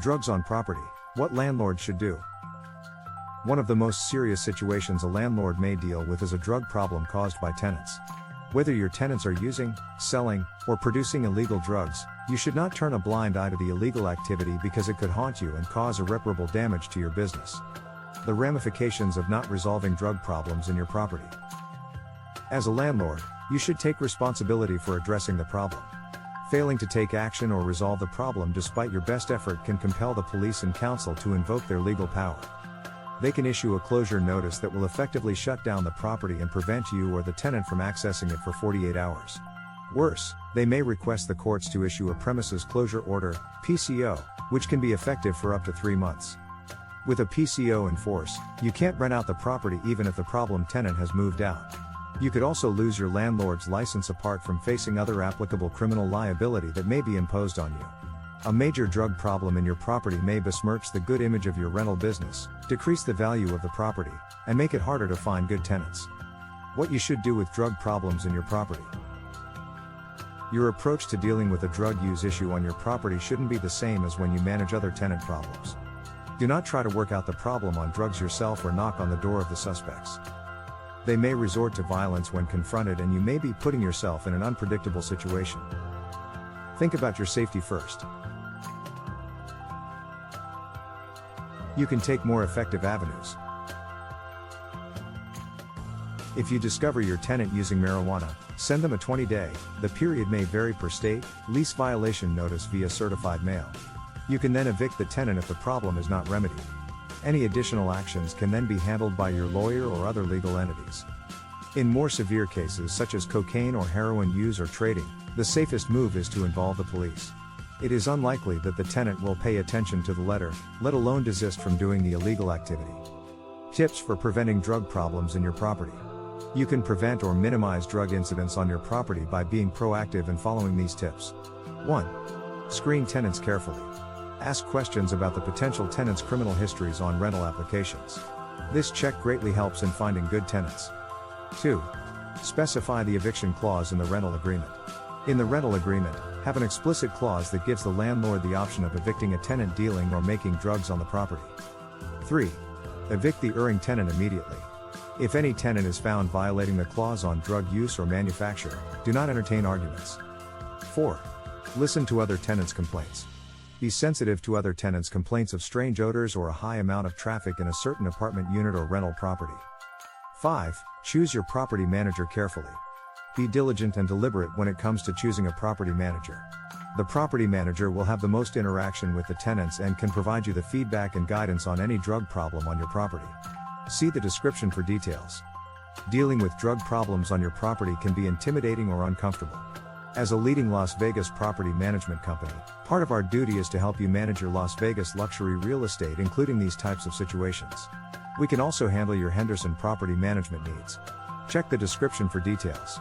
Drugs on property. What landlords should do. One of the most serious situations a landlord may deal with is a drug problem caused by tenants. Whether your tenants are using, selling, or producing illegal drugs, you should not turn a blind eye to the illegal activity because it could haunt you and cause irreparable damage to your business. The ramifications of not resolving drug problems in your property. As a landlord, you should take responsibility for addressing the problem. Failing to take action or resolve the problem despite your best effort can compel the police and council to invoke their legal power. They can issue a closure notice that will effectively shut down the property and prevent you or the tenant from accessing it for 48 hours. Worse, they may request the courts to issue a premises closure order, PCO, which can be effective for up to 3 months. With a PCO in force, you can't rent out the property even if the problem tenant has moved out. You could also lose your landlord's license apart from facing other applicable criminal liability that may be imposed on you. A major drug problem in your property may besmirch the good image of your rental business, decrease the value of the property, and make it harder to find good tenants. What you should do with drug problems in your property. Your approach to dealing with a drug use issue on your property shouldn't be the same as when you manage other tenant problems. Do not try to work out the problem on drugs yourself or knock on the door of the suspects. They may resort to violence when confronted and you may be putting yourself in an unpredictable situation. Think about your safety first. You can take more effective avenues. If you discover your tenant using marijuana, send them a 20-day, the period may vary per state, lease violation notice via certified mail. You can then evict the tenant if the problem is not remedied. Any additional actions can then be handled by your lawyer or other legal entities. In more severe cases such as cocaine or heroin use or trading, the safest move is to involve the police. It is unlikely that the tenant will pay attention to the letter, let alone desist from doing the illegal activity. Tips for preventing drug problems in your property. You can prevent or minimize drug incidents on your property by being proactive and following these tips. 1. Screen tenants carefully. Ask questions about the potential tenant's criminal histories on rental applications. This check greatly helps in finding good tenants. 2. Specify the eviction clause in the rental agreement. In the rental agreement, have an explicit clause that gives the landlord the option of evicting a tenant dealing or making drugs on the property. 3. Evict the erring tenant immediately. If any tenant is found violating the clause on drug use or manufacture, do not entertain arguments. 4. Listen to other tenants' complaints. Be sensitive to other tenants' complaints of strange odors or a high amount of traffic in a certain apartment unit or rental property. 5. Choose your property manager carefully. Be diligent and deliberate when it comes to choosing a property manager. The property manager will have the most interaction with the tenants and can provide you the feedback and guidance on any drug problem on your property. See the description for details. Dealing with drug problems on your property can be intimidating or uncomfortable. As a leading Las Vegas property management company, part of our duty is to help you manage your Las Vegas luxury real estate, including these types of situations. We can also handle your Henderson property management needs. Check the description for details.